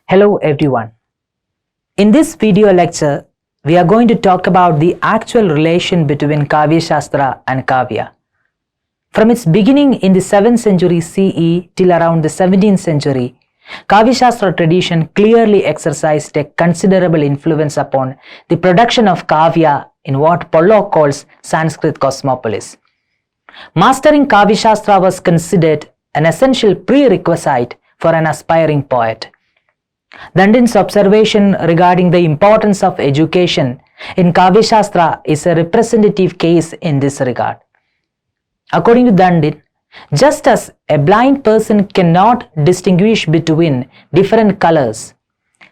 Hello everyone. In this video lecture, we are going to talk about the actual relation between Kāvyaśāstra and Kāvya. From its beginning in the 7th century CE till around the 17th century, Kāvyaśāstra tradition clearly exercised a considerable influence upon the production of Kāvya in what Pollock calls Sanskrit cosmopolis. Mastering Kāvyaśāstra was considered an essential prerequisite for an aspiring poet. Dandin's observation regarding the importance of education in Kāvyaśāstra is a representative case in this regard. According to Dandin, just as a blind person cannot distinguish between different colors,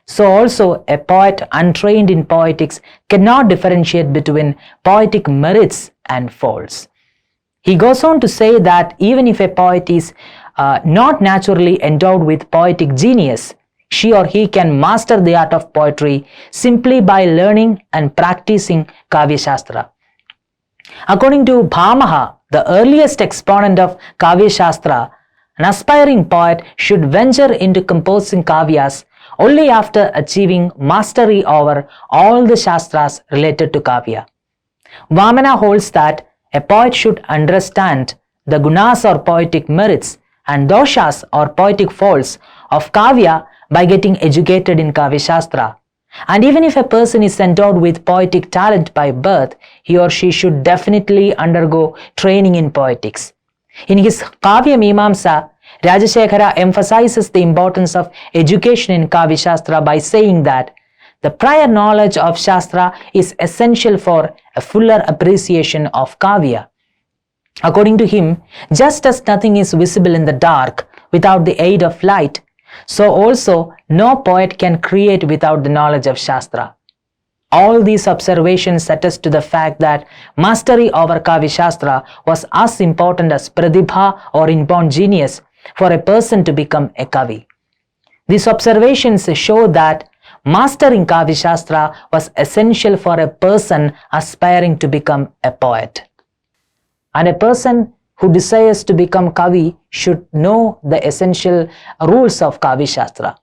so also a poet untrained in poetics cannot differentiate between poetic merits and faults. He goes on to say that even if a poet is not naturally endowed with poetic genius, she or he can master the art of poetry simply by learning and practicing Kāvyaśāstra. According to Bhāmaha, the earliest exponent of Kāvyaśāstra, an aspiring poet should venture into composing Kāvyas only after achieving mastery over all the Shastras related to Kāvya. Vamana holds that a poet should understand the gunas or poetic merits and doshas or poetic faults of Kāvya by getting educated in Kāvyaśāstra. And even if a person is endowed with poetic talent by birth, he or she should definitely undergo training in poetics. In his Kāvya Mīmāmsa, Rajashekhara emphasizes the importance of education in Kāvyaśāstra by saying that the prior knowledge of Shastra is essential for a fuller appreciation of Kāvya. According to him, just as nothing is visible in the dark without the aid of light, so also no poet can create without the knowledge of Shastra. All these observations attest to the fact that mastery over Kāvyaśāstra was as important as pratibha or inborn genius for a person to become a Kavi. These observations show that mastering Kāvyaśāstra was essential for a person aspiring to become a poet. And a person who desires to become Kavi should know the essential rules of Kāvyaśāstra.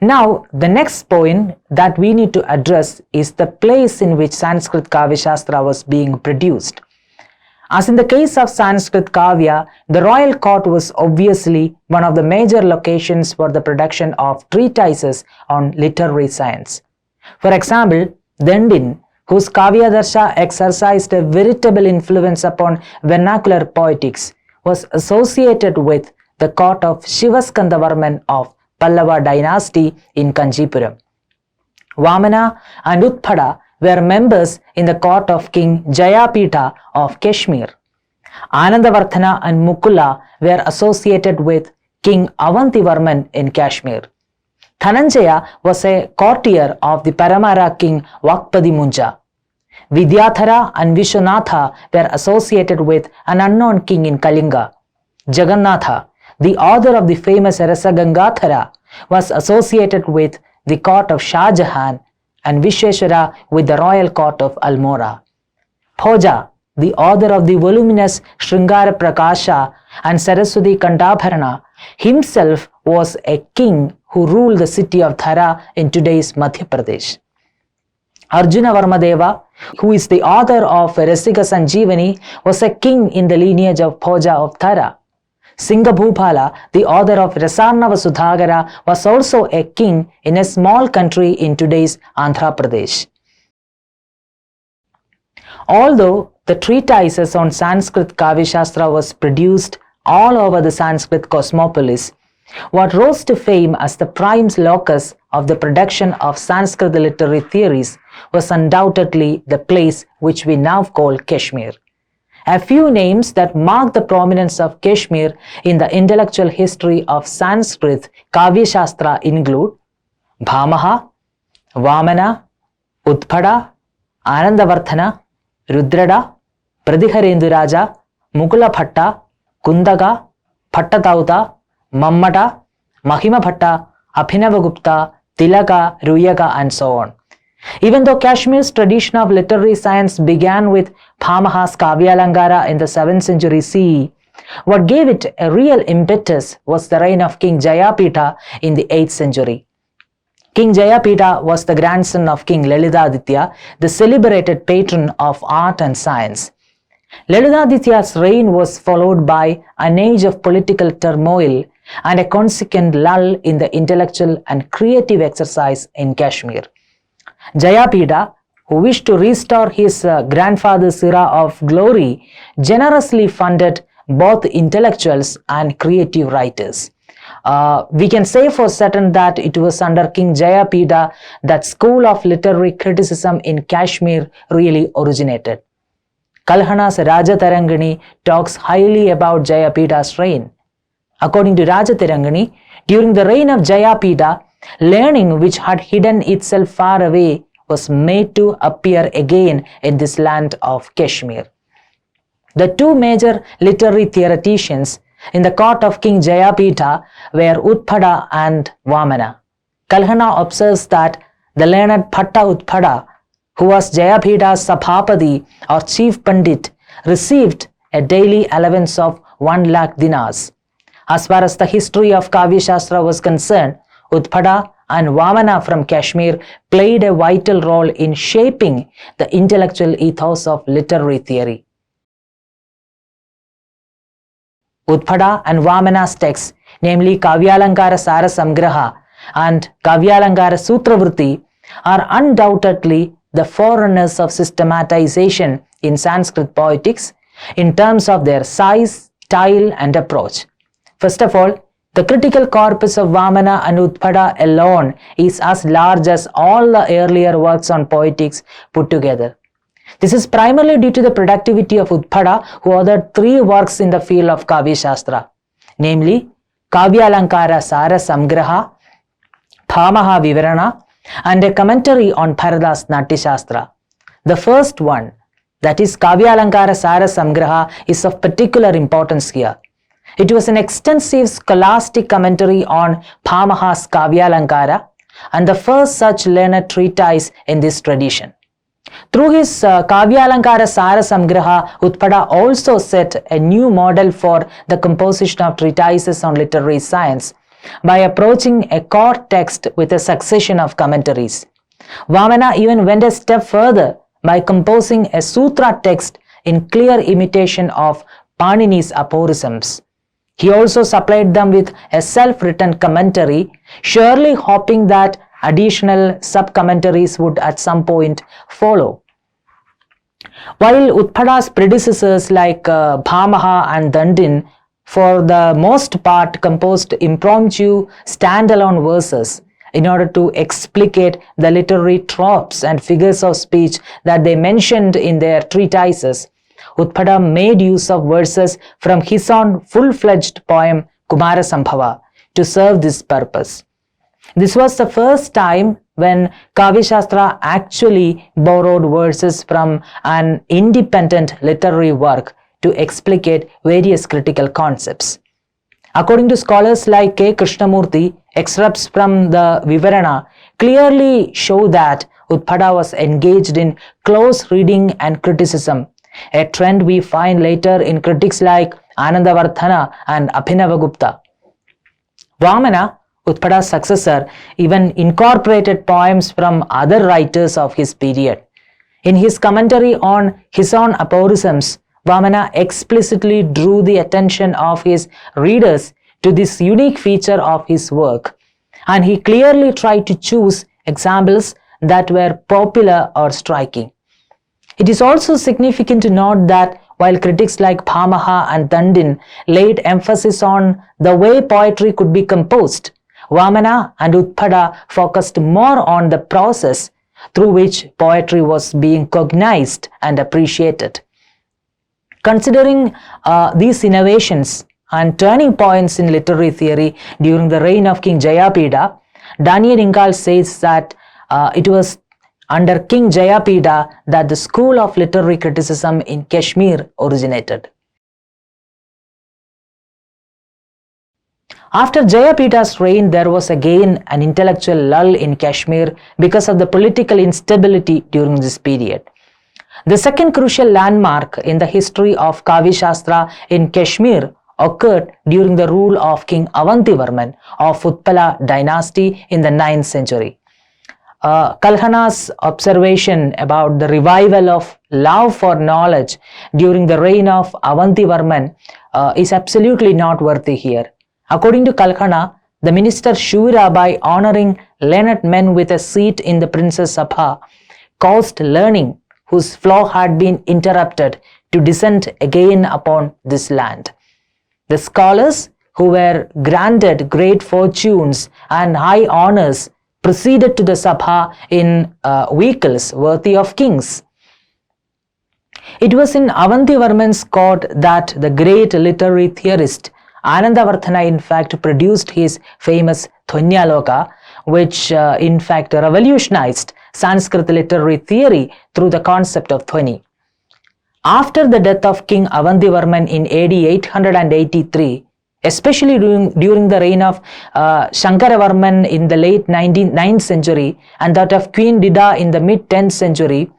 Now, the next point that we need to address is the place in which Sanskrit Kāvyaśāstra was being produced. As in the case of Sanskrit Kāvya, the royal court was obviously one of the major locations for the production of treatises on literary science. For example, Dandin, whose Kāvyadarsha exercised a veritable influence upon vernacular poetics, was associated with the court of Shivaskandavarman of Pallava dynasty in Kanchipuram. Vamana and Utpada were members in the court of King Jayapitha of Kashmir. Anandavarthana and Mukula were associated with King Avantivarman in Kashmir. Dhananjaya was a courtier of the Paramara king Vakpadi Munja. Vidyathara and Vishwanatha were associated with an unknown king in Kalinga. Jagannatha, the author of the famous Rasa Gangathara, was associated with the court of Shah Jahan, and Vishweshwara with the royal court of Almora. Bhoja, the author of the voluminous Sringara Prakasha and Saraswati Kandabharana, himself was a king who ruled the city of Dhara in today's Madhya Pradesh. Arjuna Varmadeva, who is the author of Rasika Sanjeevani, was a king in the lineage of Bhoja of Dhara. Singhabhupala, the author of Rasarnava Sudhagara, was also a king in a small country in today's Andhra Pradesh. Although the treatises on Sanskrit Kāvyaśāstra was produced all over the Sanskrit cosmopolis, what rose to fame as the prime locus of the production of Sanskrit literary theories was undoubtedly the place which we now call Kashmir. A few names that mark the prominence of Kashmir in the intellectual history of Sanskrit Kāvyaśāstra include Bhāmaha, Vamana, Utpada, Anandavarthana, Rudrada, Pradhiharenduraja, Mukula Bhatta, Kundaga, Bhattatauta, Mammata, Mahima Bhatta, Abhinavagupta, Tilaka, Ruyaga, and so on. Even though Kashmir's tradition of literary science began with Bhāmaha's Kāvyaālaṅkāra in the 7th century CE, what gave it a real impetus was the reign of King Jayapitha in the 8th century. King Jayapitha was the grandson of King Lalitaditya, the celebrated patron of art and science. Lalitaditya's reign was followed by an age of political turmoil and a consequent lull in the intellectual and creative exercise in Kashmir. Jayapitha, who wished to restore his grandfather's era of glory, generously funded both intellectuals and creative writers. We can say for certain that it was under King Jayapitha that school of literary criticism in Kashmir really originated. Kalhana's Rajatarangani talks highly about Jayapitha's reign. According to Rajatarangani, during the reign of Jayapitha, learning which had hidden itself far away was made to appear again in this land of Kashmir. The two major literary theoreticians in the court of King Jayapitha were Utpada and Vamana. Kalhana observes that the learned Bhatta Utpada, who was Jayapitha's Sabhapati or chief pandit, received a daily allowance of 1 lakh dinars. As far as the history of Kāvyaśāstra was concerned, Utpada and Vamana from Kashmir played a vital role in shaping the intellectual ethos of literary theory. Utpada and Vamana's texts, namely Kāvyālaṅkāra-sāra-saṃgraha and Kāvyālaṅkāra-sūtravritti, are undoubtedly the forerunners of systematization in Sanskrit poetics in terms of their size, style and approach. First of all, the critical corpus of Vamana and Utpada alone is as large as all the earlier works on poetics put together. This is primarily due to the productivity of Utpada, who authored 3 works in the field of Kāvyaśāstra, namely Kāvyālaṅkāra-sāra-saṃgraha, Bhāmaha Vivarana, and a commentary on Bharata's Natyashastra. The first one, that is Kāvyālaṅkāra-sāra-saṃgraha, is of particular importance here. It was an extensive scholastic commentary on Bhāmaha's Kāvyālaṅkāra and the first such learned treatise in this tradition. Through his Kāvyālaṅkāra-sāra-saṃgraha, Utpada also set a new model for the composition of treatises on literary science by approaching a core text with a succession of commentaries. Vamana even went a step further by composing a sutra text in clear imitation of Panini's aphorisms. He also supplied them with a self-written commentary, surely hoping that additional sub-commentaries would at some point follow. While Utpada's predecessors like Bhāmaha and Dandin for the most part composed impromptu standalone verses in order to explicate the literary tropes and figures of speech that they mentioned in their treatises, Utpada made use of verses from his own full-fledged poem Kumarasambhava to serve this purpose. This was the first time when Kāvyaśāstra actually borrowed verses from an independent literary work to explicate various critical concepts. According to scholars like K. Krishnamurti, excerpts from the Vivarana clearly show that Utpada was engaged in close reading and criticism, a trend we find later in critics like Anandavardhana and Abhinavagupta. Vamana, Utpada's successor, even incorporated poems from other writers of his period. In his commentary on his own aphorisms, Vamana explicitly drew the attention of his readers to this unique feature of his work, and he clearly tried to choose examples that were popular or striking. It is also significant to note that while critics like Bhāmaha and Dandin laid emphasis on the way poetry could be composed, Vamana and Utpada focused more on the process through which poetry was being cognized and appreciated. Considering these innovations and turning points in literary theory during the reign of King Jayapitha, Daniel Ingalls says that it was under King Jayapitha that the school of literary criticism in Kashmir originated. After Jayapita's reign, there was again an intellectual lull in Kashmir because of the political instability during this period. The second crucial landmark in the history of Kāvyaśāstra in Kashmir occurred during the rule of King Avantivarman of Utpala dynasty in the 9th century. Kalhana's observation about the revival of love for knowledge during the reign of Avantivarman is absolutely noteworthy here. According to Kalhana, the minister Shura, by honoring learned men with a seat in the Prince's Sabha, caused learning, whose flow had been interrupted, to descend again upon this land. The scholars, who were granted great fortunes and high honors, proceeded to the Sabha in vehicles worthy of kings. It was in Avantivarman's court that the great literary theorist Anandavardhana in fact produced his famous Dhvanyaloka, which in fact revolutionized Sanskrit literary theory through the concept of Dhvani. After the death of King Avantivarman in AD 883, especially during the reign of Shankaravarman in the late 9th century and that of Queen Dida in the mid-10th century,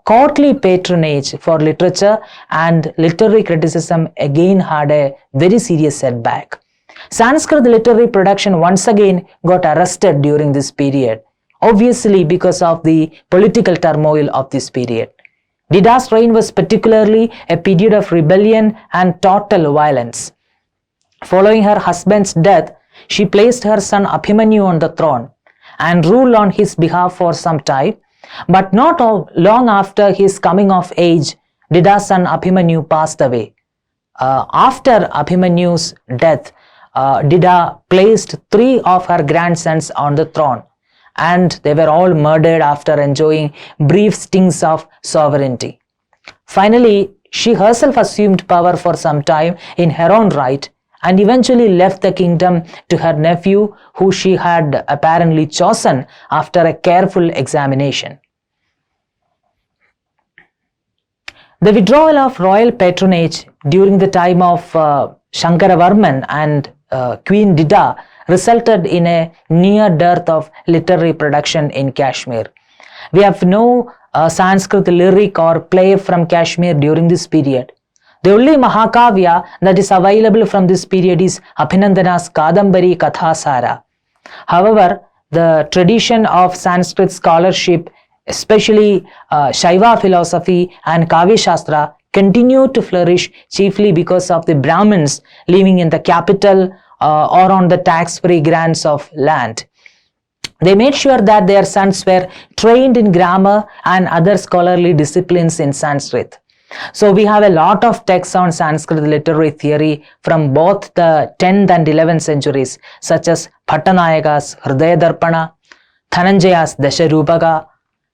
courtly patronage for literature and literary criticism again had a very serious setback. Sanskrit literary production once again got arrested during this period, obviously because of the political turmoil of this period. Dida's reign was particularly a period of rebellion and total violence. Following her husband's death, she placed her son Abhimanyu on the throne and ruled on his behalf for some time, but not long after his coming of age, Dida's son Abhimanyu passed away. After Abhimanyu's death, Dida placed 3 of her grandsons on the throne, and they were all murdered after enjoying brief stings of sovereignty. Finally, she herself assumed power for some time in her own right and eventually left the kingdom to her nephew, who she had apparently chosen after a careful examination. The withdrawal of royal patronage during the time of Shankaravarman and Queen Dida resulted in a near dearth of literary production in Kashmir. We have no Sanskrit lyric or play from Kashmir during this period. The only Mahakavya that is available from this period is Abhinandana's Kadambari Kathasara. However, the tradition of Sanskrit scholarship, especially Shaiva philosophy and Kāvyaśāstra, continued to flourish chiefly because of the Brahmins living in the capital or on the tax-free grants of land. They made sure that their sons were trained in grammar and other scholarly disciplines in Sanskrit. So we have a lot of texts on Sanskrit literary theory from both the 10th and 11th centuries, such as Bhattanayaka's Hridaya Darpana, Dhananjaya's Dasharupaka,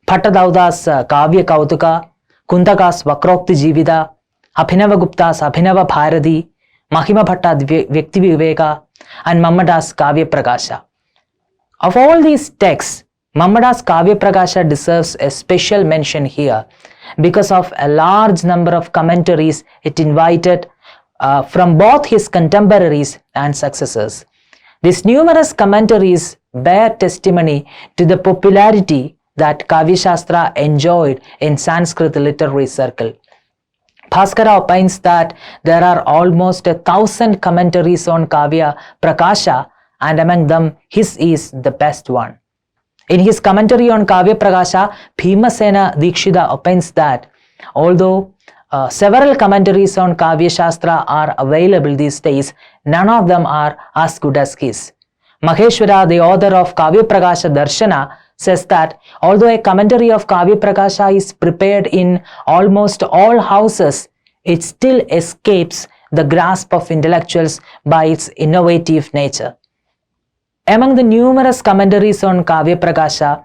Bhattadauda's Kāvya Kautuka, Kuntaka's Vakrokti Jivida, Abhinavagupta's Abhinava Bharati, Mahima Bhatta's Vyakti Viveka, and Mammada's Kāvya Prakasha. Of all these texts, Mammada's Kāvya Prakasha deserves a special mention here because of a large number of commentaries it invited from both his contemporaries and successors. These numerous commentaries bear testimony to the popularity that Kāvyaśāstra enjoyed in Sanskrit literary circle. Bhaskara opines that there are almost 1,000 commentaries on Kāvya Prakasha, and among them his is the best one. In his commentary on Kāvya Prakasha, Bhimasena Dikshita opines that although several commentaries on Kāvyaśāstra are available these days, none of them are as good as his. Maheshwara, the author of Kāvya Prakasha Darshana, says that although a commentary of Kāvya Prakasha is prepared in almost all houses, it still escapes the grasp of intellectuals by its innovative nature. Among the numerous commentaries on Kāvya Prakasha,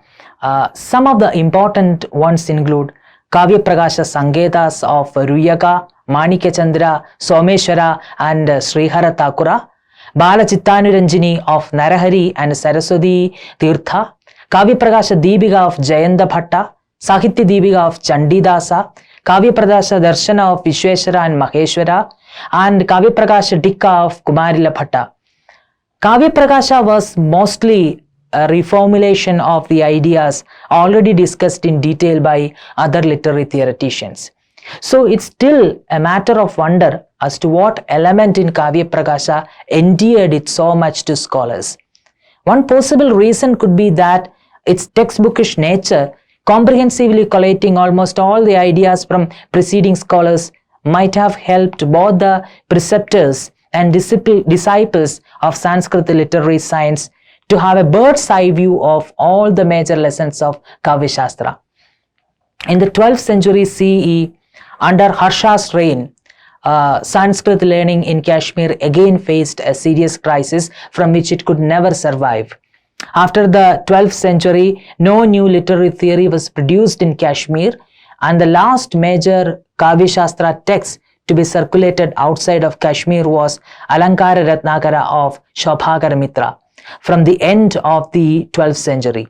some of the important ones include Kāvya Prakāša-saṃgraha of Ruyaka, Manikya-chandra, Someshwara and Srihara Thakura, Balachittanuranjini of Narahari and Saraswati Tirtha, Kāvya Prakasha Deepika of Jayanta Bhatta, Sahitya Deepika of Chandidasa, Kāvya Prakasha Darshana of Vishweshwara and Maheshwara, and Kāvya Prakasha Tikka of Kumarila Bhatta. Kāvyāprakāsa was mostly a reformulation of the ideas already discussed in detail by other literary theoreticians. So it's still a matter of wonder as to what element in Kāvyāprakāsa endeared it so much to scholars. One possible reason could be that its textbookish nature, comprehensively collating almost all the ideas from preceding scholars, might have helped both the preceptors and disciples of Sanskrit literary science to have a bird's eye view of all the major lessons of Kāvyaśāstra. In the 12th century CE, under Harsha's reign, Sanskrit learning in Kashmir again faced a serious crisis from which it could never survive. After the 12th century, no new literary theory was produced in Kashmir, and the last major Kāvyaśāstra text to be circulated outside of Kashmir was Alaṅkāra-Ratnakara of Shobhakara-Mitra from the end of the 12th century.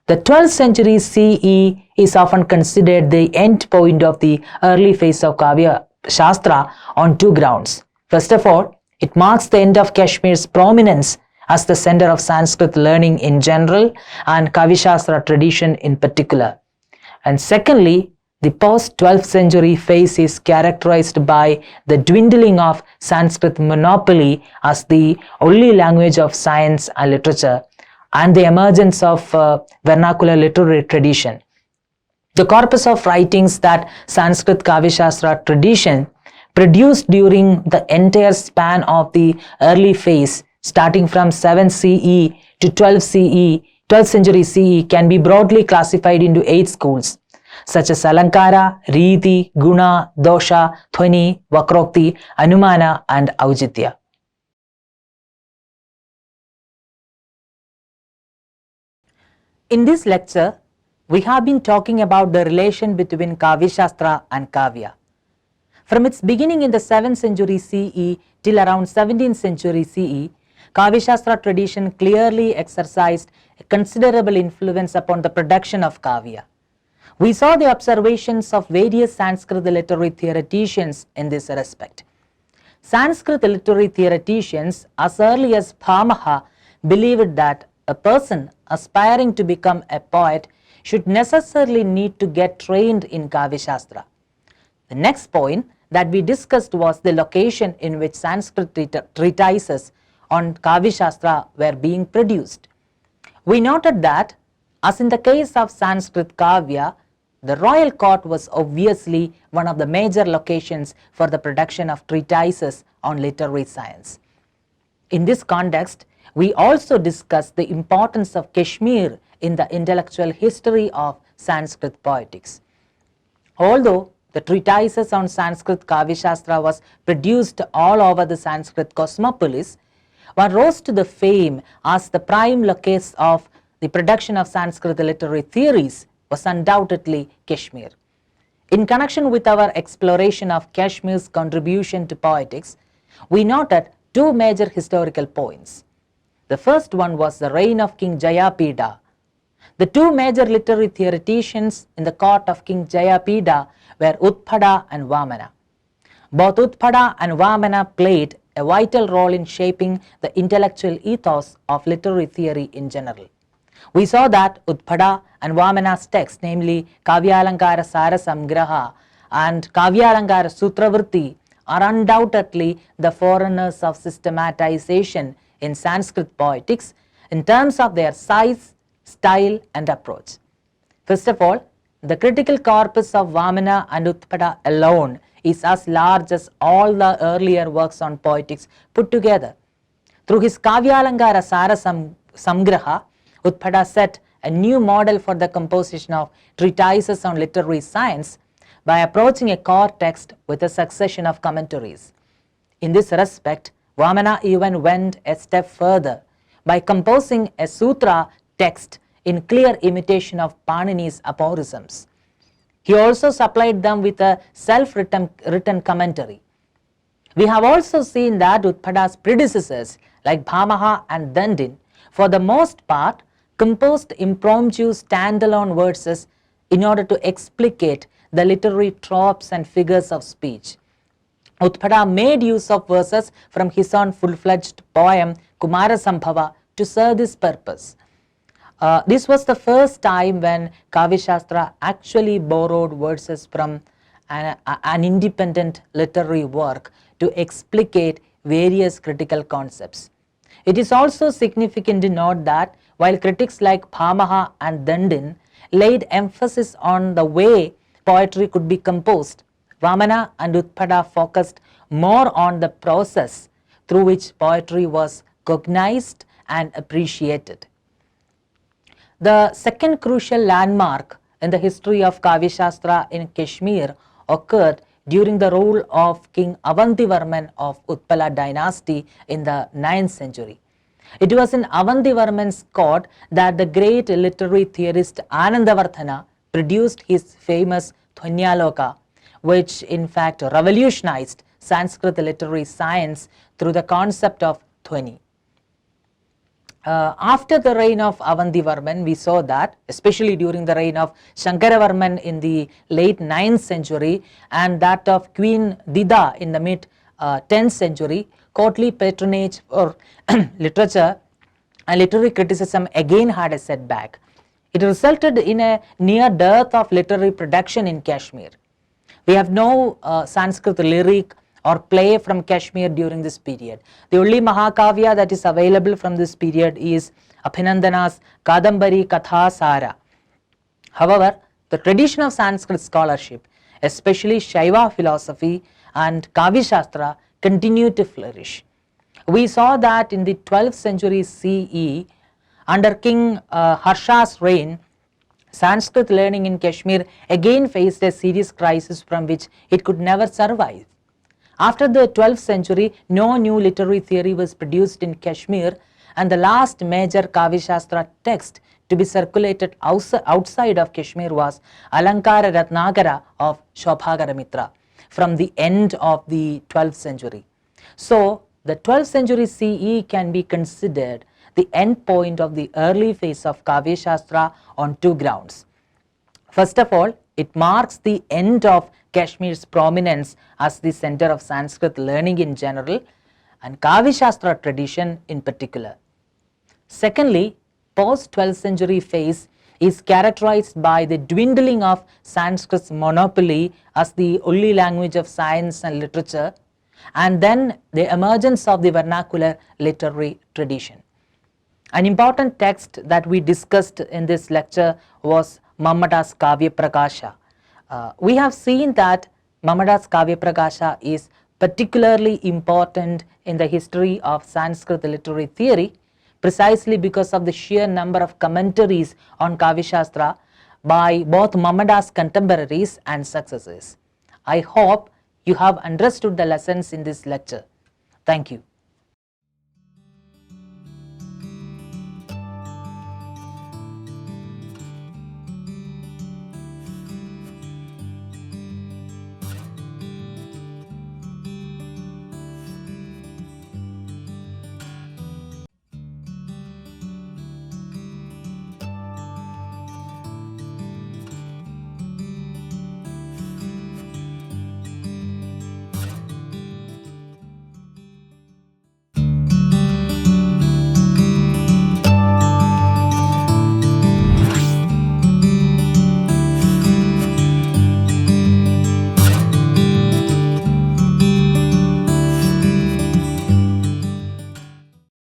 The 12th century CE is often considered the end point of the early phase of Kāvyaśāstra on two grounds. First of all, it marks the end of Kashmir's prominence as the center of Sanskrit learning in general and Kāvyaśāstra tradition in particular. And secondly, the post-12th century phase is characterized by the dwindling of Sanskrit monopoly as the only language of science and literature, and the emergence of vernacular literary tradition. The corpus of writings that Sanskrit Kāvyaśāstra tradition produced during the entire span of the early phase, starting from 7 CE to 12th century CE, can be broadly classified into 8 schools, such as Alankara, Riti, Guna, Dosha, Dhvani, Vakrokti, Anumana, and Aujitya. In this lecture, we have been talking about the relation between Kāvyaśāstra and Kāvya. From its beginning in the 7th century CE till around 17th century CE, Kāvyaśāstra tradition clearly exercised a considerable influence upon the production of Kāvya. We saw the observations of various Sanskrit literary theoreticians in this respect. Sanskrit literary theoreticians as early as Bhāmaha believed that a person aspiring to become a poet should necessarily need to get trained in Kāvyaśāstra. The next point that we discussed was the location in which Sanskrit treatises on Kāvyaśāstra were being produced. We noted that, as in the case of Sanskrit Kāvya, the royal court was obviously one of the major locations for the production of treatises on literary science. In this context, we also discussed the importance of Kashmir in the intellectual history of Sanskrit poetics. Although the treatises on Sanskrit Kāvyaśāstra was produced all over the Sanskrit cosmopolis, one rose to the fame as the prime locus of the production of Sanskrit literary theories was undoubtedly Kashmir. In connection with our exploration of Kashmir's contribution to poetics, we noted two major historical points. The first one was the reign of King Jayapida. The two major literary theoreticians in the court of King Jayapida were Utpada and Vamana. Both Utpada and Vamana played a vital role in shaping the intellectual ethos of literary theory in general. We saw that Utpada and Vamana's texts, namely Kāvyālaṅkāra-sāra-saṃgraha and Kāvyālaṅkāra-sūtravritti, are undoubtedly the forerunners of systematization in Sanskrit poetics in terms of their size, style, and approach. First of all, the critical corpus of Vamana and Utpada alone is as large as all the earlier works on poetics put together. Through his Kāvyālaṅkāra-sāra-saṃgraha, Utpada set a new model for the composition of treatises on literary science by approaching a core text with a succession of commentaries. In this respect, Vamana even went a step further by composing a sutra text in clear imitation of Panini's aphorisms. He also supplied them with a self-written commentary. We have also seen that Utpada's predecessors like Bhāmaha and Dandin, for the most part, composed impromptu standalone verses in order to explicate the literary tropes and figures of speech. Utpada made use of verses from his own full-fledged poem Kumarasambhava to serve this purpose. This was the first time when Kāvyaśāstra actually borrowed verses from an independent literary work to explicate various critical concepts. It is also significant to note that while critics like Bhamaha and Dandin laid emphasis on the way poetry could be composed, Vamana and Utpada focused more on the process through which poetry was cognized and appreciated. The second crucial landmark in the history of Kāvyaśāstra in Kashmir occurred during the rule of King Avantivarman of Utpala dynasty in the 9th century. It was in Avantivarman's court that the great literary theorist Anandavardhana produced his famous Kāvyālaṅkāra-sāra-saṃgraha, which in fact revolutionized Sanskrit literary science through the concept of dhvani. After the reign of Avantivarman, we saw that, especially during the reign of Shankaravarman in the late 9th century and that of Queen Dida in the mid 10th century, courtly patronage for literature and literary criticism again had a setback. It resulted in a near dearth of literary production in Kashmir. We have no Sanskrit lyric or play from Kashmir during this period. The only Mahakavya that is available from this period is Abhinandana's Kadambari Katha-sāra. However, the tradition of Sanskrit scholarship, especially Shaiva philosophy and Kāvyaśāstra, continued to flourish. We saw that in the 12th century CE, under King Harsha's reign, Sanskrit learning in Kashmir again faced a serious crisis from which it could never survive. After the 12th century, no new literary theory was produced in Kashmir, and the last major Kāvyaśāstra text to be circulated outside of Kashmir was Alaṅkāra-Ratnākara of Shobhākaramitra from the end of the 12th century. So, the 12th century CE can be considered the end point of the early phase of Kāvyaśāstra on two grounds. First of all, it marks the end of Kashmir's prominence as the center of Sanskrit learning in general and Kāvyaśāstra tradition in particular. Secondly, post-12th century phase is characterized by the dwindling of Sanskrit's monopoly as the only language of science and literature, and then the emergence of the vernacular literary tradition. An important text that we discussed in this lecture was Mammada's Kāvya Prakāṣa. We have seen that Mammada's Kāvya Prakāṣa is particularly important in the history of Sanskrit literary theory precisely because of the sheer number of commentaries on Kāvyaśāstra by both Mammada's contemporaries and successors. I hope you have understood the lessons in this lecture. Thank you.